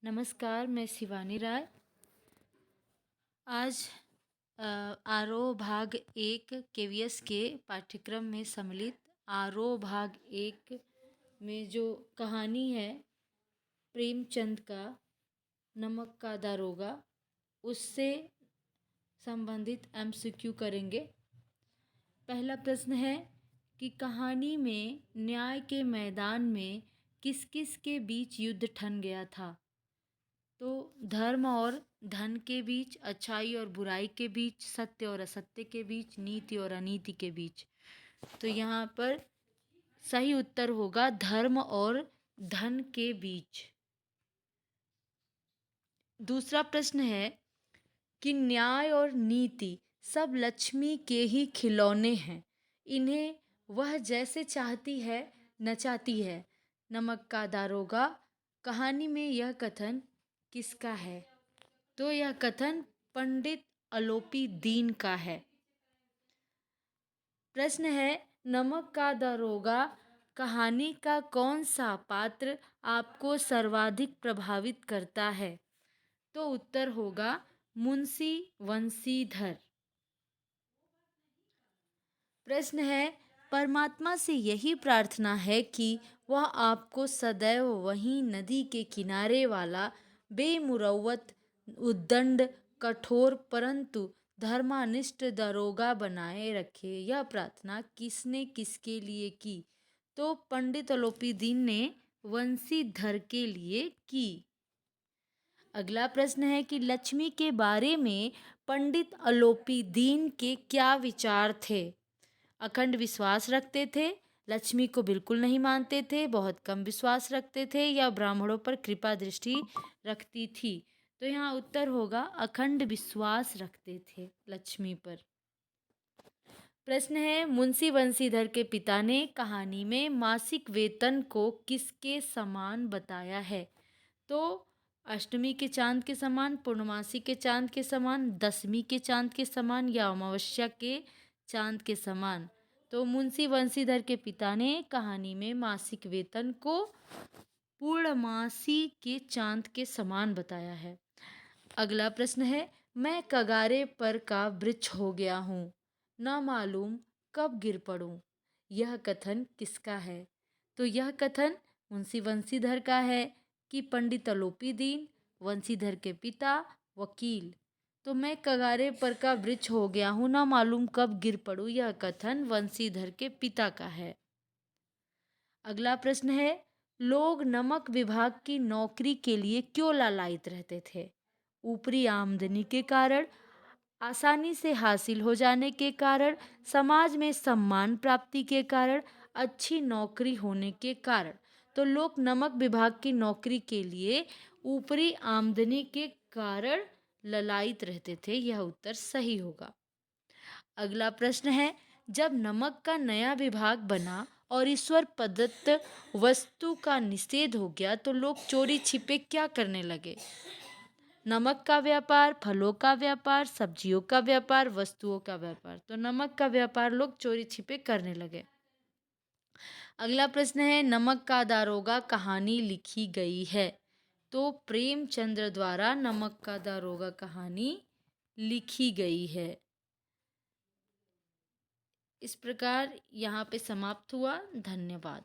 नमस्कार, मैं शिवानी राय। आज आरोह भाग 1 केवीएस के पाठ्यक्रम में सम्मिलित आरोह भाग 1 में जो कहानी है प्रेमचंद का नमक का दारोगा, उससे संबंधित एमसीक्यू करेंगे। पहला प्रश्न है कि कहानी में न्याय के मैदान में किस किस के बीच युद्ध ठन गया था? तो धर्म और धन के बीच, अच्छाई और बुराई के बीच, सत्य और असत्य के बीच, नीति और अनीति के बीच। तो यहाँ पर सही उत्तर होगा धर्म और धन के बीच। दूसरा प्रश्न है कि न्याय और नीति सब लक्ष्मी के ही खिलौने हैं, इन्हें वह जैसे चाहती है नचाती है। नमक का दारोगा कहानी में यह कथन किसका है? तो यह कथन पंडित अलोपी दीन का है। प्रश्न है नमक का दारोगा कहानी का कौन सा पात्र आपको सर्वाधिक प्रभावित करता है? तो उत्तर होगा मुंशी वंशीधर। प्रश्न है परमात्मा से यही प्रार्थना है कि वह आपको सदैव वही नदी के किनारे वाला बेमुरौवत, उद्दंड, कठोर परंतु धर्मानिष्ठ दरोगा बनाए रखे। यह प्रार्थना किसने किसके लिए की? तो पंडित अलोपी दीन ने वंशीधर के लिए की। अगला प्रश्न है कि लक्ष्मी के बारे में पंडित अलोपी दीन के क्या विचार थे? अखंड विश्वास रखते थे, लक्ष्मी को बिल्कुल नहीं मानते थे, बहुत कम विश्वास रखते थे, या ब्राह्मणों पर कृपा दृष्टि रखती थी? तो यहाँ उत्तर होगा अखंड विश्वास रखते थे लक्ष्मी पर। प्रश्न है मुंशी वंशीधर के पिता ने कहानी में मासिक वेतन को किसके समान बताया है? तो अष्टमी के चांद के समान, पूर्णमासी के चांद के समान, दशमी के चांद के समान, या अमावस्या के चांद के समान। तो मुंशी वंशीधर के पिता ने कहानी में मासिक वेतन को पूर्णमासी के चांद के समान बताया है। अगला प्रश्न है मैं कगारे पर का वृक्ष हो गया हूँ, ना मालूम कब गिर पड़ूं। यह कथन किसका है? तो यह कथन मुंशी वंशीधर का है कि पंडित अलोपी दीन, वंशीधर के पिता, वकील। तो मैं कगारे पर का वृक्ष हो गया हूँ, ना मालूम कब गिर पड़ूं, यह कथन वंशीधर के पिता का है। अगला प्रश्न है लोग नमक विभाग की नौकरी के लिए क्यों लालायित रहते थे? ऊपरी आमदनी के कारण, आसानी से हासिल हो जाने के कारण, समाज में सम्मान प्राप्ति के कारण, अच्छी नौकरी होने के कारण। तो लोग नमक विभाग की नौकरी के लिए ऊपरी आमदनी के कारण ललायित रहते थे। यह उत्तर सही होगा। अगला प्रश्न है जब नमक का नया विभाग बना और ईश्वर प्रदत्त वस्तु का निषेध हो गया तो लोग चोरी छिपे क्या करने लगे? नमक का व्यापार, फलों का व्यापार, सब्जियों का व्यापार, वस्तुओं का व्यापार। तो नमक का व्यापार लोग चोरी छिपे करने लगे। अगला प्रश्न है नमक का दारोगा कहानी लिखी गई है? तो प्रेमचंद्र द्वारा नमक का दारोगा कहानी लिखी गई है। इस प्रकार यहाँ पे समाप्त हुआ। धन्यवाद।